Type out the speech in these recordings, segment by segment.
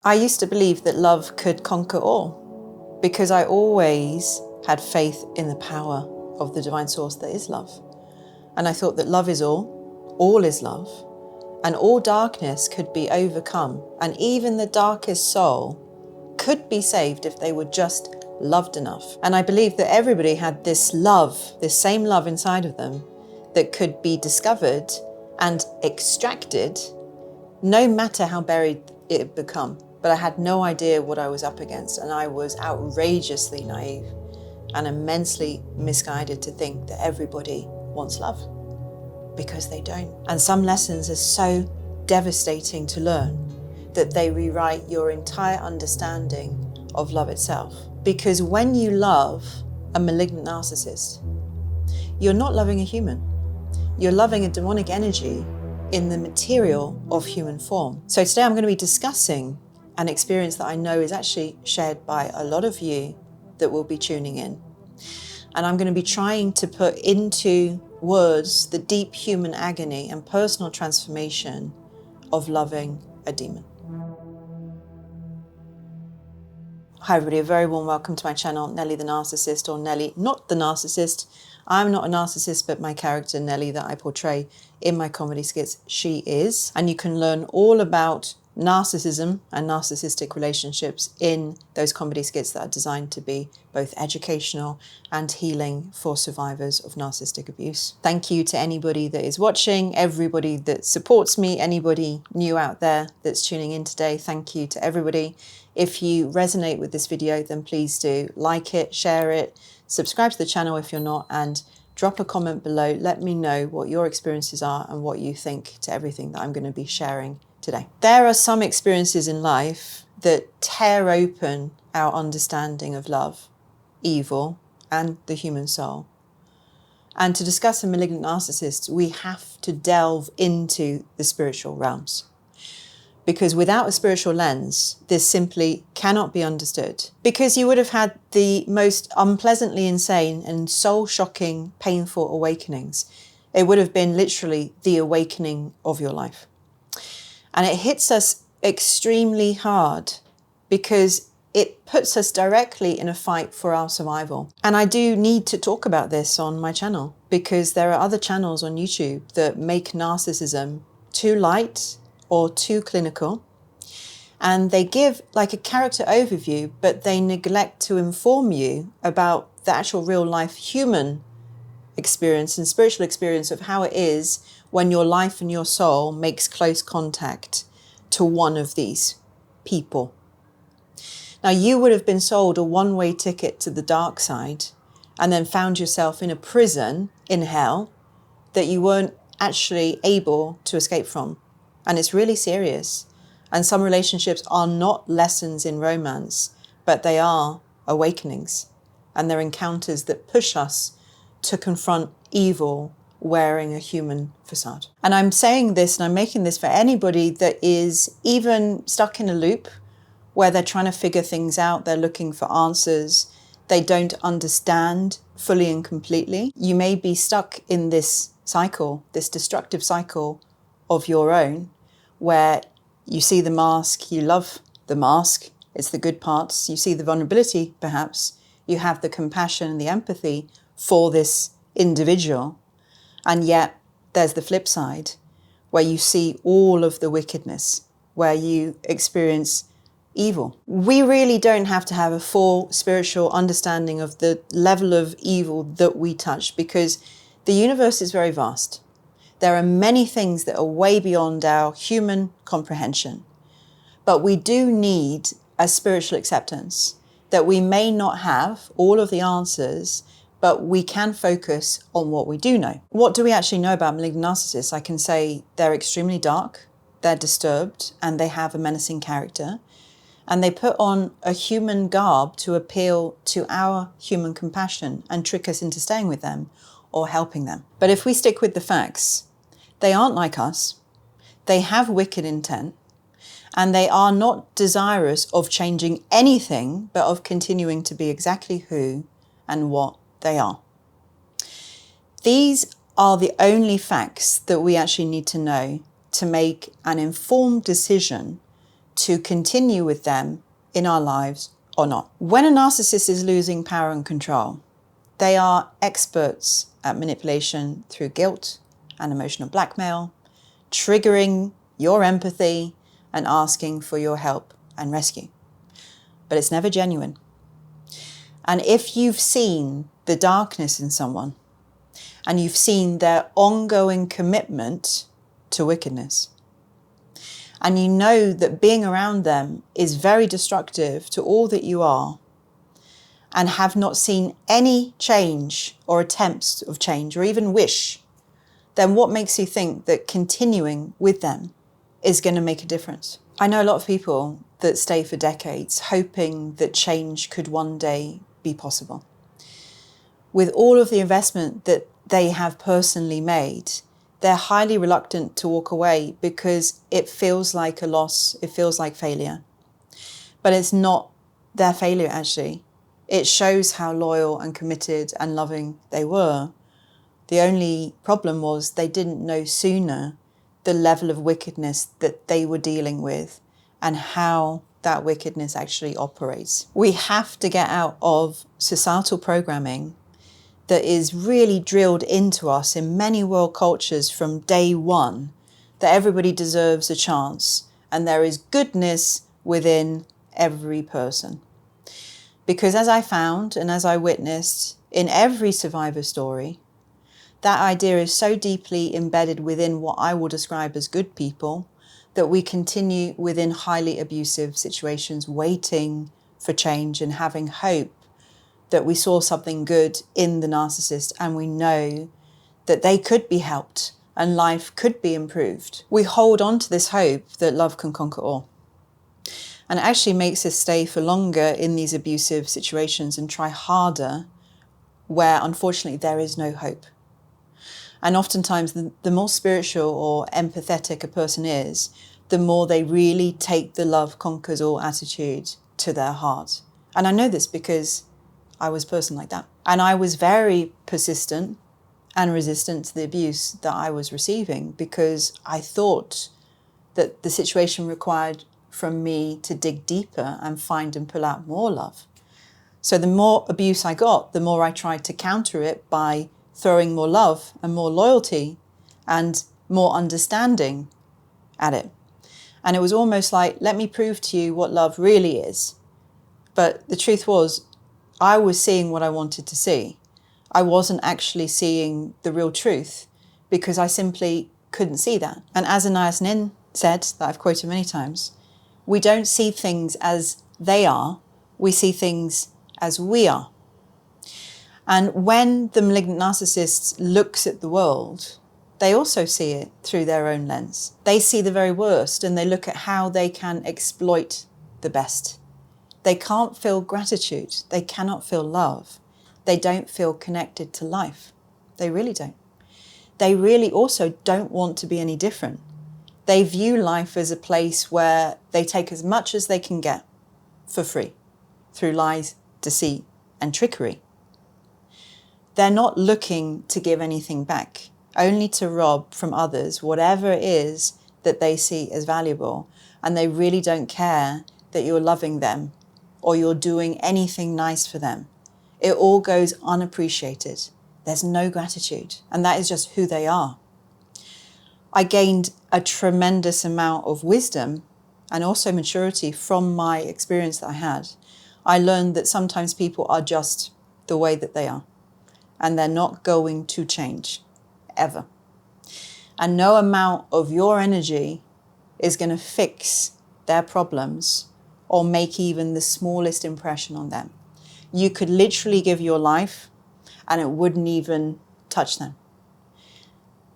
I used to believe that love could conquer all because I always had faith in the power of the divine source that is love. And I thought that love is all is love, and all darkness could be overcome. And even the darkest soul could be saved if they were just loved enough. And I believed that everybody had this love, this same love inside of them that could be discovered and extracted no matter how buried it had become. But I had no idea what I was up against, and I was outrageously naive and immensely misguided to think that everybody wants love, because they don't. And some lessons are so devastating to learn that they rewrite your entire understanding of love itself. Because when you love a malignant narcissist, you're not loving a human. You're loving a demonic energy in the material of human form. So today I'm going to be discussing an experience that I know is actually shared by a lot of you that will be tuning in. And I'm going to be trying to put into words the deep human agony and personal transformation of loving a demon. Hi everybody, a very warm welcome to my channel, Nelly the Narcissist, or Nelly not the Narcissist. I'm not a narcissist, but my character Nelly that I portray in my comedy skits, she is. And you can learn all about narcissism and narcissistic relationships in those comedy skits that are designed to be both educational and healing for survivors of narcissistic abuse. Thank you to anybody that is watching, everybody that supports me, anybody new out there that's tuning in today. Thank you to everybody. If you resonate with this video, then please do like it, share it, subscribe to the channel if you're not, and drop a comment below. Let me know what your experiences are and what you think to everything that I'm going to be sharing today. There are some experiences in life that tear open our understanding of love, evil, and the human soul. And to discuss a malignant narcissist, we have to delve into the spiritual realms. Because without a spiritual lens, this simply cannot be understood. Because you would have had the most unpleasantly insane and soul-shocking, painful awakenings. It would have been literally the awakening of your life. And it hits us extremely hard because it puts us directly in a fight for our survival. And I do need to talk about this on my channel because there are other channels on YouTube that make narcissism too light or too clinical. And they give like a character overview, but they neglect to inform you about the actual real life human experience and spiritual experience of how it is when your life and your soul makes close contact to one of these people. Now, you would have been sold a one-way ticket to the dark side and then found yourself in a prison in hell that you weren't actually able to escape from. And it's really serious. And some relationships are not lessons in romance, but they are awakenings. And they're encounters that push us to confront evil wearing a human facade. And I'm saying this and I'm making this for anybody that is even stuck in a loop where they're trying to figure things out, they're looking for answers, they don't understand fully and completely. You may be stuck in this cycle, this destructive cycle of your own, where you see the mask, you love the mask, it's the good parts, you see the vulnerability perhaps, you have the compassion and the empathy for this individual, and yet there's the flip side where you see all of the wickedness, where you experience evil. We really don't have to have a full spiritual understanding of the level of evil that we touch because the universe is very vast. There are many things that are way beyond our human comprehension, but we do need a spiritual acceptance that we may not have all of the answers, but we can focus on what we do know. What do we actually know about malignant narcissists? I can say they're extremely dark, they're disturbed, and they have a menacing character, and they put on a human garb to appeal to our human compassion and trick us into staying with them or helping them. But if we stick with the facts, they aren't like us, they have wicked intent, and they are not desirous of changing anything, but of continuing to be exactly who and what they are. These are the only facts that we actually need to know to make an informed decision to continue with them in our lives or not. When a narcissist is losing power and control, they are experts at manipulation through guilt and emotional blackmail, triggering your empathy and asking for your help and rescue. But it's never genuine. And if you've seen the darkness in someone and you've seen their ongoing commitment to wickedness, and you know that being around them is very destructive to all that you are, and have not seen any change or attempts of change or even wish, then what makes you think that continuing with them is going to make a difference? I know a lot of people that stay for decades hoping that change could one day be possible. With all of the investment that they have personally made, they're highly reluctant to walk away because it feels like a loss, it feels like failure. But it's not their failure, actually. It shows how loyal and committed and loving they were. The only problem was they didn't know sooner the level of wickedness that they were dealing with and how that wickedness actually operates. We have to get out of societal programming that is really drilled into us in many world cultures from day one, that everybody deserves a chance and there is goodness within every person. Because as I found and as I witnessed in every survivor story, that idea is so deeply embedded within what I will describe as good people that we continue within highly abusive situations, waiting for change and having hope that we saw something good in the narcissist and we know that they could be helped and life could be improved. We hold on to this hope that love can conquer all. And it actually makes us stay for longer in these abusive situations and try harder where unfortunately there is no hope. And oftentimes the more spiritual or empathetic a person is, the more they really take the love conquers all attitude to their heart. And I know this because I was a person like that. And I was very persistent and resistant to the abuse that I was receiving because I thought that the situation required from me to dig deeper and find and pull out more love. So the more abuse I got, the more I tried to counter it by throwing more love and more loyalty and more understanding at it. And it was almost like, let me prove to you what love really is. But the truth was, I was seeing what I wanted to see. I wasn't actually seeing the real truth because I simply couldn't see that. And as Anais Nin said, that I've quoted many times, we don't see things as they are, we see things as we are. And when the malignant narcissist looks at the world, they also see it through their own lens. They see the very worst and they look at how they can exploit the best. They can't feel gratitude. They cannot feel love. They don't feel connected to life. They really don't. They really also don't want to be any different. They view life as a place where they take as much as they can get for free through lies, deceit, and trickery. They're not looking to give anything back, only to rob from others whatever it is that they see as valuable. And they really don't care that you're loving them or you're doing anything nice for them. It all goes unappreciated. There's no gratitude. And that is just who they are. I gained a tremendous amount of wisdom and also maturity from my experience that I had. I learned that sometimes people are just the way that they are. And they're not going to change, ever. And no amount of your energy is going to fix their problems or make even the smallest impression on them. You could literally give your life and it wouldn't even touch them.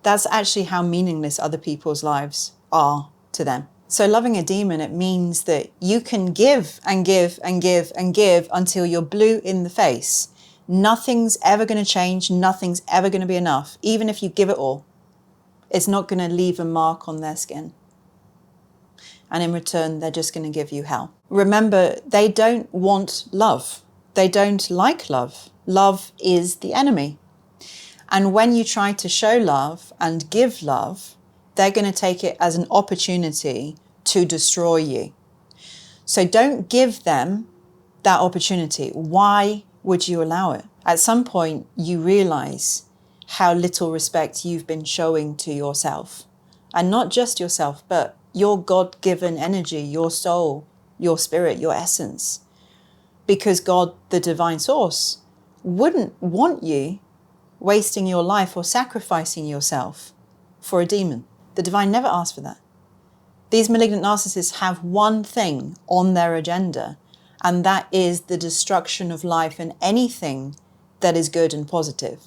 That's actually how meaningless other people's lives are to them. So loving a demon, it means that you can give and give and give and give until you're blue in the face. Nothing's ever going to change. Nothing's ever going to be enough. Even if you give it all, it's not going to leave a mark on their skin. And in return, they're just going to give you hell. Remember, they don't want love. They don't like love. Love is the enemy. And when you try to show love and give love, they're going to take it as an opportunity to destroy you. So don't give them that opportunity. Why would you allow it? At some point, you realize how little respect you've been showing to yourself. And not just yourself, but your God-given energy, your soul, your spirit, your essence. Because God, the divine source, wouldn't want you wasting your life or sacrificing yourself for a demon. The divine never asked for that. These malignant narcissists have one thing on their agenda, and that is the destruction of life and anything that is good and positive.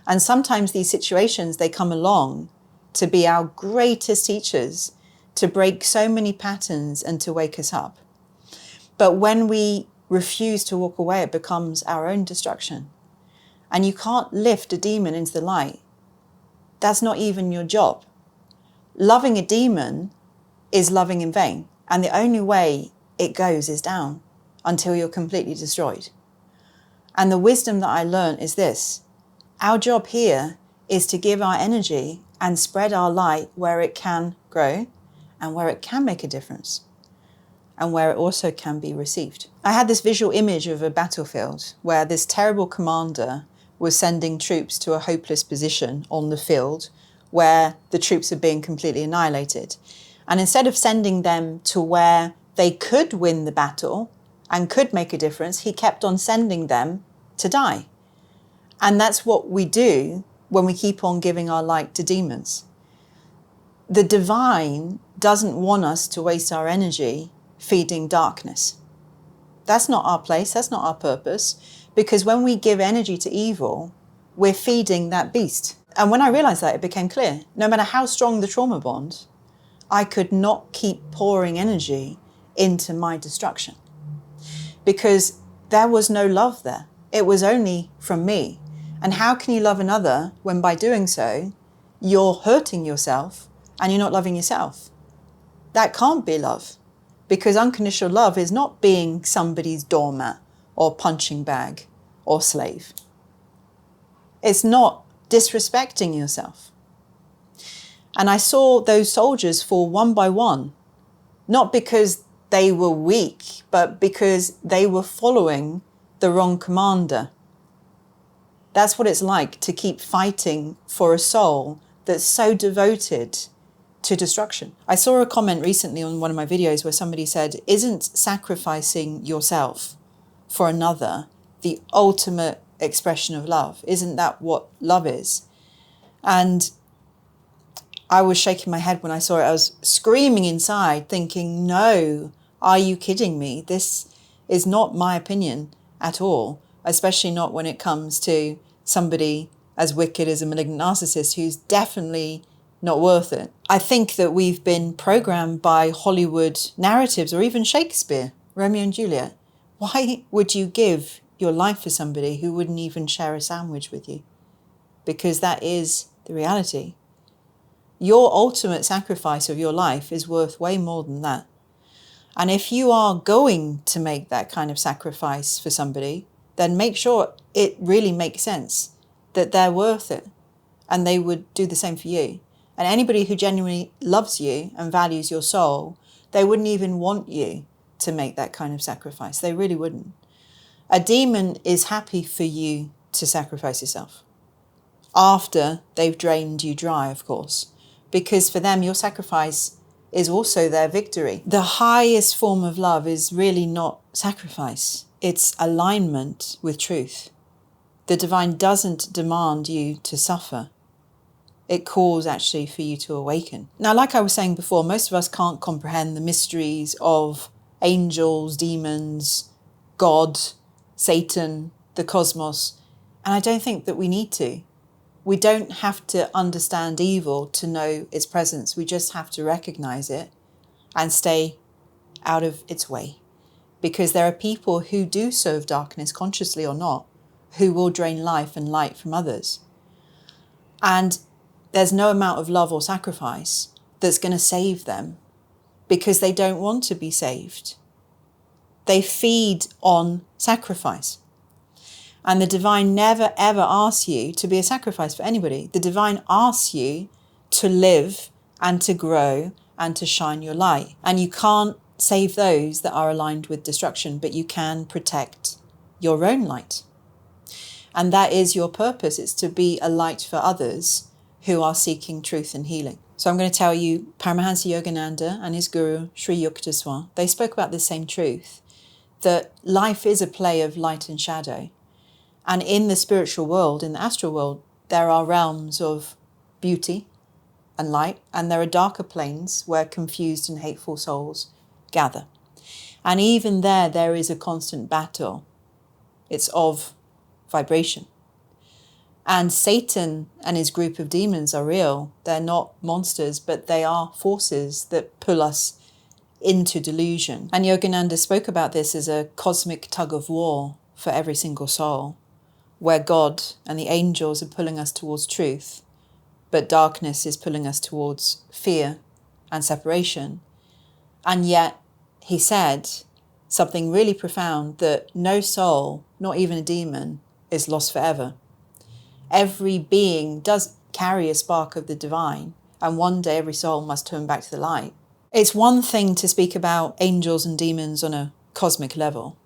And sometimes these situations, they come along to be our greatest teachers, to break so many patterns and to wake us up. But when we refuse to walk away, it becomes our own destruction. And you can't lift a demon into the light. That's not even your job. Loving a demon is loving in vain. And the only way it goes is down until you're completely destroyed. And the wisdom that I learned is this. Our job here is to give our energy and spread our light where it can grow and where it can make a difference and where it also can be received. I had this visual image of a battlefield where this terrible commander was sending troops to a hopeless position on the field where the troops are being completely annihilated. And instead of sending them to where they could win the battle and could make a difference, he kept on sending them to die. And that's what we do when we keep on giving our light to demons. The divine doesn't want us to waste our energy feeding darkness. That's not our place, that's not our purpose, because when we give energy to evil, we're feeding that beast. And when I realized that, it became clear. No matter how strong the trauma bond, I could not keep pouring energy into my destruction because there was no love there. It was only from me. And how can you love another when by doing so, you're hurting yourself and you're not loving yourself? That can't be love, because unconditional love is not being somebody's doormat or punching bag or slave. It's not disrespecting yourself. And I saw those soldiers fall one by one, not because they were weak, but because they were following the wrong commander. That's what it's like to keep fighting for a soul that's so devoted to destruction. I saw a comment recently on one of my videos where somebody said, isn't sacrificing yourself for another the ultimate expression of love? Isn't that what love is? And I was shaking my head when I saw it. I was screaming inside thinking, no, are you kidding me? This is not my opinion at all, especially not when it comes to somebody as wicked as a malignant narcissist who's definitely not worth it. I think that we've been programmed by Hollywood narratives or even Shakespeare, Romeo and Juliet. Why would you give your life for somebody who wouldn't even share a sandwich with you? Because that is the reality. Your ultimate sacrifice of your life is worth way more than that. And if you are going to make that kind of sacrifice for somebody, then make sure it really makes sense, that they're worth it and they would do the same for you. And anybody who genuinely loves you and values your soul, they wouldn't even want you to make that kind of sacrifice. They really wouldn't. A demon is happy for you to sacrifice yourself. After they've drained you dry, of course. Because for them, your sacrifice is also their victory. The highest form of love is really not sacrifice. It's alignment with truth. The divine doesn't demand you to suffer. It calls actually for you to awaken. Now, like I was saying before, most of us can't comprehend the mysteries of angels, demons, God, Satan, the cosmos. And I don't think that we need to. We don't have to understand evil to know its presence. We just have to recognize it and stay out of its way. Because there are people who do serve darkness, consciously or not, who will drain life and light from others. And there's no amount of love or sacrifice that's going to save them because they don't want to be saved. They feed on sacrifice. And the divine never, ever asks you to be a sacrifice for anybody. The divine asks you to live and to grow and to shine your light. And you can't save those that are aligned with destruction, but you can protect your own light. And that is your purpose. It's to be a light for others who are seeking truth and healing. So I'm going to tell you, Paramahansa Yogananda and his guru, Sri Yukteswar, they spoke about the same truth, that life is a play of light and shadow. And in the spiritual world, in the astral world, there are realms of beauty and light, and there are darker planes where confused and hateful souls gather. And even there is a constant battle. It's of vibration. And Satan and his group of demons are real. They're not monsters, but they are forces that pull us into delusion. And Yogananda spoke about this as a cosmic tug of war for every single soul, where God and the angels are pulling us towards truth, but darkness is pulling us towards fear and separation. And yet, he said something really profound, that no soul, not even a demon, is lost forever. Every being does carry a spark of the divine, and one day every soul must turn back to the light. It's one thing to speak about angels and demons on a cosmic level,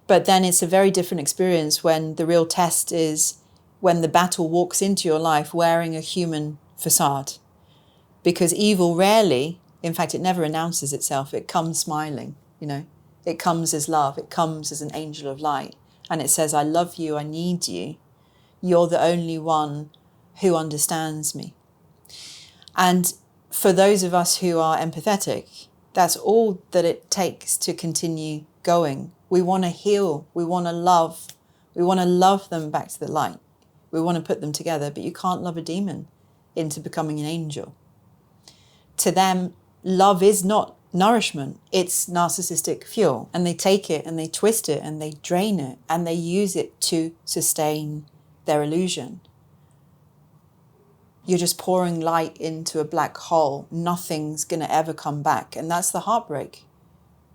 but then it's a very different experience when the real test is when the battle walks into your life wearing a human facade. Because evil rarely, in fact, it never announces itself. It comes smiling, It comes as love. It comes as an angel of light. And it says, I love you. I need you. You're the only one who understands me. And for those of us who are empathetic, that's all that it takes to continue going. We want to heal. We want to love. We want to love them back to the light. We want to put them together, but you can't love a demon into becoming an angel. To them, love is not nourishment, it's narcissistic fuel. And they take it and they twist it and they drain it and they use it to sustain their illusion. You're just pouring light into a black hole. Nothing's going to ever come back. And that's the heartbreak.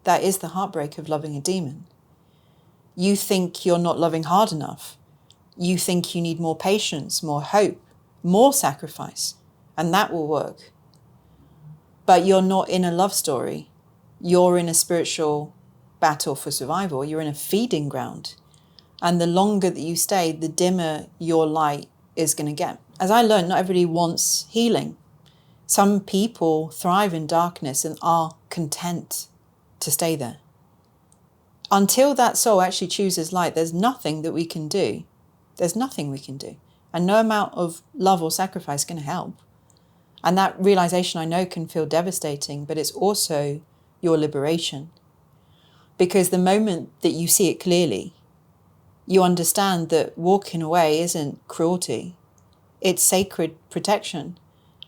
That is the heartbreak of loving a demon. You think you're not loving hard enough. You think you need more patience, more hope, more sacrifice, and that will work. But you're not in a love story. You're in a spiritual battle for survival. You're in a feeding ground. And the longer that you stay, the dimmer your light is going to get. As I learned, not everybody wants healing. Some people thrive in darkness and are content to stay there. Until that soul actually chooses light, there's nothing that we can do. There's nothing we can do. And no amount of love or sacrifice is going to help. And that realization, I know, can feel devastating, but it's also your liberation. Because the moment that you see it clearly, you understand that walking away isn't cruelty. It's sacred protection.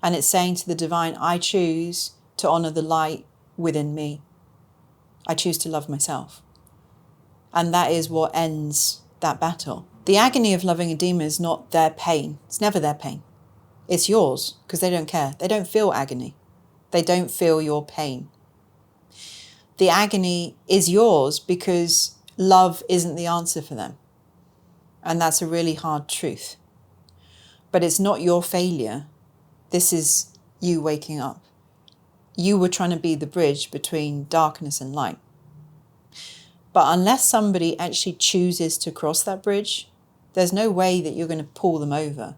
And it's saying to the divine, I choose to honor the light within me. I choose to love myself. And that is what ends that battle. The agony of loving a demon is not their pain. It's never their pain. It's yours, because they don't care. They don't feel agony. They don't feel your pain. The agony is yours because love isn't the answer for them. And that's a really hard truth. But it's not your failure. This is you waking up. You were trying to be the bridge between darkness and light. But unless somebody actually chooses to cross that bridge, there's no way that you're going to pull them over.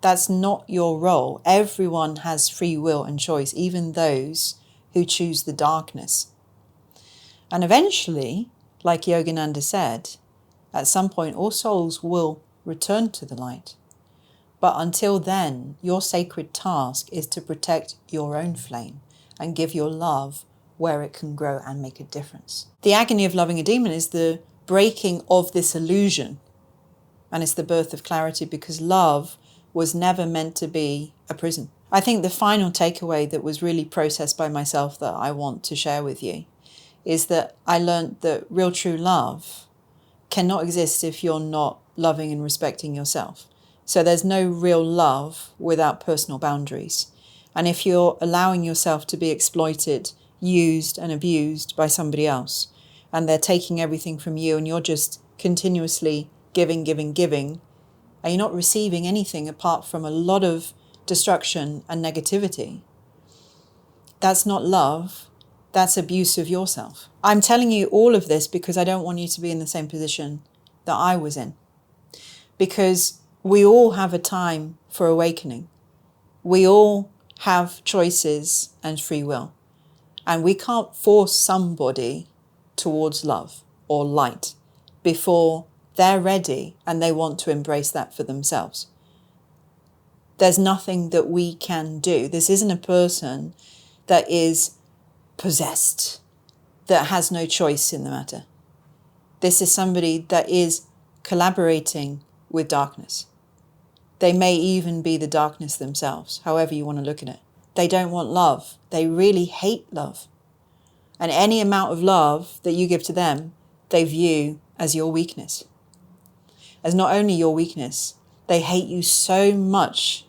That's not your role. Everyone has free will and choice, even those who choose the darkness. And eventually, like Yogananda said, at some point all souls will return to the light. But until then, your sacred task is to protect your own flame and give your love where it can grow and make a difference. The agony of loving a demon is the breaking of this illusion. And it's the birth of clarity, because love was never meant to be a prison. I think the final takeaway that was really processed by myself that I want to share with you is that I learned that real true love cannot exist if you're not loving and respecting yourself. So there's no real love without personal boundaries. And if you're allowing yourself to be exploited, used and abused by somebody else, and they're taking everything from you and you're just continuously giving, and you're not receiving anything apart from a lot of destruction and negativity, that's not love, That's abuse of yourself. I'm telling you all of this because I don't want you to be in the same position that I was in. Because we all have a time for awakening. We all have choices and free will. And we can't force somebody towards love or light before they're ready and they want to embrace that for themselves. There's nothing that we can do. This isn't a person that is possessed, that has no choice in the matter. This is somebody that is collaborating with darkness. They may even be the darkness themselves, however you want to look at it. They don't want love. They really hate love. And any amount of love that you give to them, they view as your weakness. As not only your weakness, they hate you so much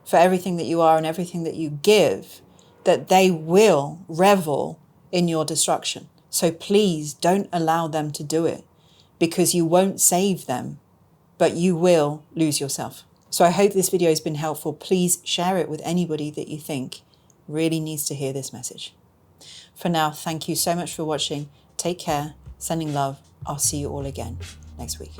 for everything that you are and everything that you give, that they will revel in your destruction. So please don't allow them to do it, because you won't save them, but you will lose yourself. So I hope this video has been helpful. Please share it with anybody that you think really needs to hear this message. For now, thank you so much for watching. Take care, sending love. I'll see you all again next week.